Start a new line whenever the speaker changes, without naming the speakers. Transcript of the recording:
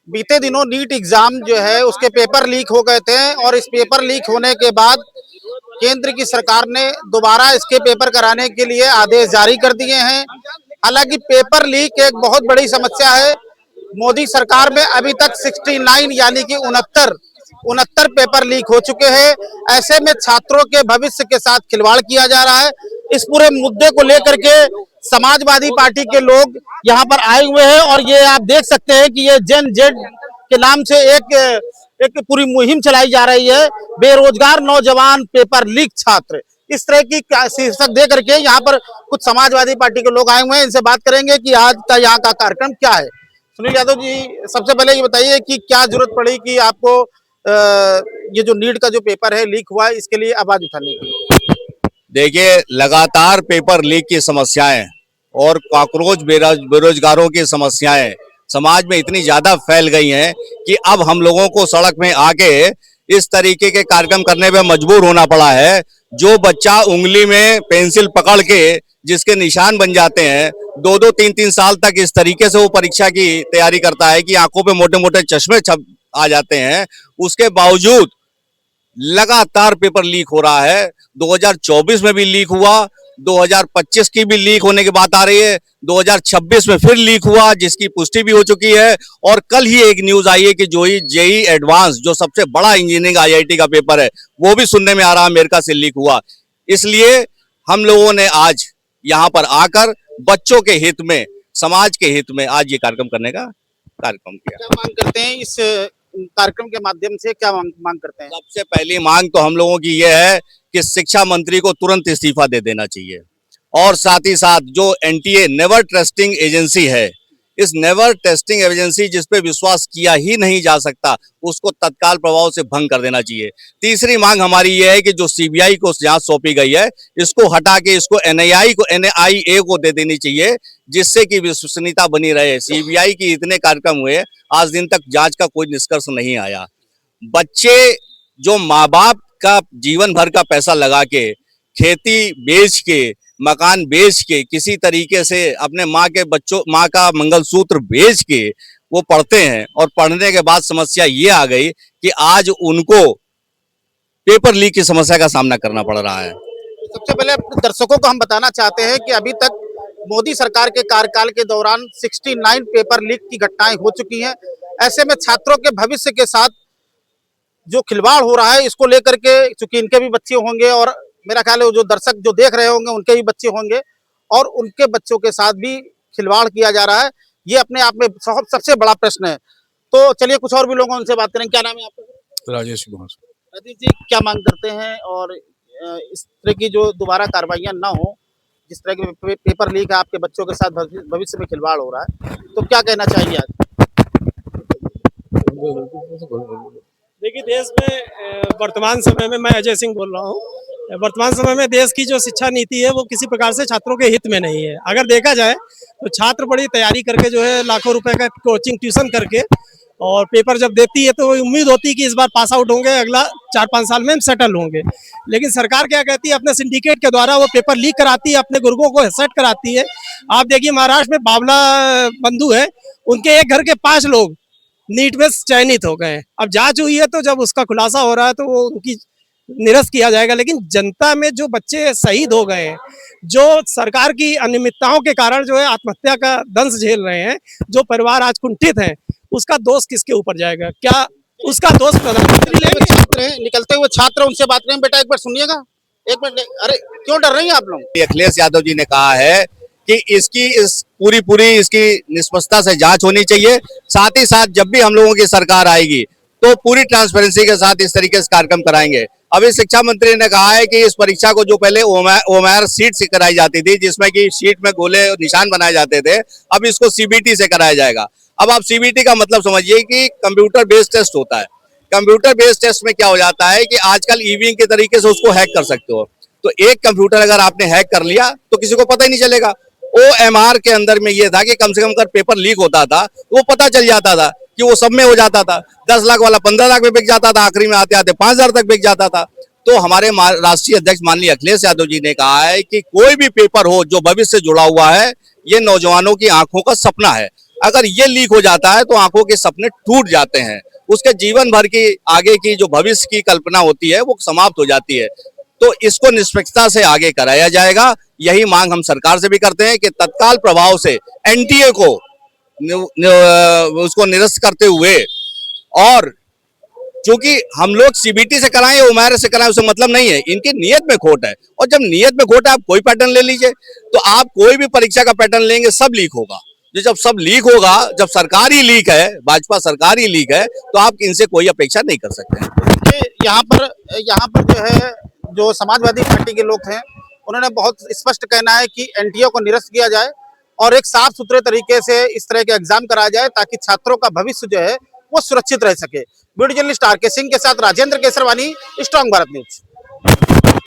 बीते दिनों NEET exam जो है उसके पेपर लीक हो गए थे और इस पेपर लीक होने के बाद केंद्र की सरकार ने दोबारा इसके पेपर कराने के लिए आदेश जारी कर दिए हैं। हालांकि पेपर लीक एक बहुत बड़ी समस्या है। मोदी सरकार में अभी तक 69 यानी कि उनहत्तर पेपर लीक हो चुके हैं। ऐसे में छात्रों के भविष्य के साथ खिलवाड़ किया जा रहा है। इस पूरे मुद्दे को लेकर के समाजवादी पार्टी के लोग यहाँ पर आए हुए हैं और ये आप देख सकते हैं कि ये जेन जेड के नाम से एक पूरी मुहिम चलाई जा रही है। बेरोजगार नौजवान पेपर लीक छात्र, इस तरह की शीर्षक दे करके यहाँ पर कुछ समाजवादी पार्टी के लोग आए हुए हैं। इनसे बात करेंगे कि आज का यहाँ का कार्यक्रम क्या है। सुनील यादव जी, सबसे पहले ये बताइए कि क्या जरूरत पड़ी कि आपको ये जो नीट का जो पेपर है लीक हुआ है इसके लिए आवाज उठाने की?
देखिए, लगातार पेपर लीक की समस्याएं और कॉकरोच बेरोजगारों की समस्याएं समाज में इतनी ज्यादा फैल गई हैं कि अब हम लोगों को सड़क में आके इस तरीके के कार्यक्रम करने पे मजबूर होना पड़ा है। जो बच्चा उंगली में पेंसिल पकड़ के जिसके निशान बन जाते हैं, 2-2, 3-3 साल तक इस तरीके से वो परीक्षा की तैयारी करता है कि आंखों पे मोटे मोटे चश्मे छप आ जाते हैं, उसके बावजूद लगातार पेपर लीक हो रहा है। 2024 में भी लीक हुआ, 2025 की भी लीक होने की बात आ रही है, 2026 में फिर लीक हुआ जिसकी पुष्टि भी हो चुकी है। और कल ही एक न्यूज आई है कि जो जेई एडवांस जो सबसे बड़ा इंजीनियरिंग आईआईटी का पेपर है वो भी सुनने में आ रहा है अमेरिका से लीक हुआ। इसलिए हम लोगों ने आज यहाँ पर आकर बच्चों के हित में, समाज के हित में आज ये कार्यक्रम करने का कार्यक्रम किया।
क्या मांग करते हैं इस कार्यक्रम के माध्यम से, क्या मांग करते हैं?
सबसे पहली मांग तो हम लोगों की यह है कि शिक्षा मंत्री को तुरंत इस्तीफा दे देना चाहिए और साथ ही साथ जो एनटीए नेवर टेस्टिंग एजेंसी है, इस नेवर टेस्टिंग एजेंसी जिस पे विश्वास किया ही नहीं जा सकता, उसको तत्काल प्रभाव से भंग कर देना चाहिए। तीसरी मांग हमारी यह है कि जो सीबीआई को जांच सौंपी गई है इसको हटा के इसको एनआईए को दे देनी चाहिए, जिससे कि विश्वसनीयता बनी रहे। सीबीआई की इतने कार्यक्रम हुए, आज दिन तक जांच का कोई निष्कर्ष नहीं आया। बच्चे जो माँ बाप का जीवन भर का पैसा लगा के, खेती बेच के, मकान बेच के, किसी तरीके से अपने माँ का मंगलसूत्र बेच के वो पढ़ते हैं और पढ़ने के बाद समस्या ये आ गई कि आज उनको पेपर लीक की समस्या का सामना करना पड़ रहा है।
सबसे पहले अपने दर्शकों को हम बताना चाहते हैं कि अभी तक मोदी सरकार के कार्यकाल के दौरान 69 पेपर लीक की घटनाएं हो चुकी हैं। ऐसे में छात्रों के भविष्य के साथ जो खिलवाड़ हो रहा है इसको लेकर के, चूंकि इनके भी बच्चे होंगे और मेरा ख्याल है जो दर्शक जो देख रहे होंगे उनके भी बच्चे होंगे और उनके बच्चों के साथ भी खिलवाड़ किया जा रहा है, ये अपने आप में सबसे बड़ा प्रश्न है। तो चलिए कुछ और भी लोगों उनसे बात करें। क्या नाम है आपका?
राजेश कुमार।
राजेश जी, क्या मांग करते हैं और इस तरह की जो दोबारा कार्रवाइयां ना हो, जिस तरह के पेपर लीक है आपके बच्चों के साथ भविष्य में खिलवाड़ हो रहा है, तो क्या कहना चाहिए आज?
देखिए, देश में वर्तमान समय में, मैं अजय सिंह बोल रहा हूँ, वर्तमान समय में देश की जो शिक्षा नीति है वो किसी प्रकार से छात्रों के हित में नहीं है। अगर देखा जाए तो छात्र बड़ी तैयारी करके जो है लाखों रुपए का कोचिंग ट्यूशन करके और पेपर जब देती है तो उम्मीद होती है कि इस बार पास आउट होंगे, अगला 4-5 साल में हम सेटल होंगे। लेकिन सरकार क्या कहती है, अपने सिंडिकेट के द्वारा वो पेपर लीक कराती है, अपने गुर्गों को सेट कराती है। आप देखिए, महाराष्ट्र में बावला बंधु है, उनके एक घर के 5 लोग नीट में चयनित हो गए। अब जांच हुई है तो जब उसका खुलासा हो रहा है तो वो उनकी निरस्त किया जाएगा। लेकिन जनता में जो बच्चे शहीद हो गए हैं, जो सरकार की अनियमितताओं के कारण जो है आत्महत्या का दंश झेल रहे हैं, जो परिवार आज कुंठित हैं, उसका दोष किसके ऊपर जाएगा? क्या उसका दोष प्रधानमंत्री लेंगे?
छात्र हैं, निकलते हुए छात्र, उनसे बात करें। बेटा एक बार सुनिएगा, एक मिनट। अरे क्यों डर रही हैं आप लोग?
अखिलेश यादव जी ने कहा है कि इसकी पूरी इसकी निष्पक्षता से जांच होनी चाहिए। साथ ही साथ जब भी हम लोगों की सरकार आएगी तो पूरी ट्रांसपेरेंसी के साथ इस तरीके से कार्यक्रम कराएंगे। अभी शिक्षा मंत्री ने कहा है कि इस परीक्षा को जो पहले ओमआर सीट से कराई जाती थी, जिसमें कि शीट में गोले निशान बनाए जाते थे, अब इसको सीबीटी से कराया जाएगा। अब आप सीबीटी का मतलब समझिए कि कंप्यूटर बेस्ड टेस्ट होता है। कंप्यूटर बेस्ड टेस्ट में क्या हो जाता है कि आजकल ईवीएम के तरीके से उसको हैक कर सकते हो। तो एक कंप्यूटर अगर आपने हैक कर लिया तो किसी को पता ही नहीं चलेगा। ओएमआर के अंदर में ये था कि कम से कम अगर पेपर लीक होता था वो पता चल जाता था कि वो सब में हो जाता था। 10 लाख वाला 15 लाख में बिक जाता था, आखिरी में आते आते 5,000 तक बिक जाता था। तो हमारे राष्ट्रीय अध्यक्ष माननीय अखिलेश यादव जी ने कहा है कि कोई भी पेपर हो जो भविष्य से जुड़ा हुआ है, ये नौजवानों की आंखों का सपना है। अगर ये लीक हो जाता है तो आंखों के सपने टूट जाते हैं, उसके जीवन भर की आगे की जो भविष्य की कल्पना होती है वो समाप्त हो जाती है। तो इसको निष्पक्षता से आगे कराया जाएगा, यही मांग हम सरकार से भी करते हैं कि तत्काल प्रभाव से एनटीए को उसको निरस्त करते हुए, और क्योंकि हम लोग सीबीटी से कराएं या उमेर से कराएं उससे मतलब नहीं है, इनकी नीयत में खोट है। और जब नीयत में खोट है, आप कोई पैटर्न ले लीजिए, तो आप कोई भी परीक्षा का पैटर्न लेंगे सब लीक होगा। जब सब लीक होगा, जब सरकार ही लीक है, भाजपा सरकार ही लीक है, तो आप इनसे कोई अपेक्षा नहीं कर सकते।
यहाँ पर जो है, जो समाजवादी पार्टी के लोग हैं, उन्होंने बहुत स्पष्ट कहना है कि एनटीए को निरस्त किया जाए और एक साफ सुथरे तरीके से इस तरह के एग्जाम कराया जाए ताकि छात्रों का भविष्य जो है वो सुरक्षित रह सके। वीडियो जर्नलिस्ट आर के सिंह के साथ राजेंद्र केसरवानी, स्ट्रांग भारत न्यूज।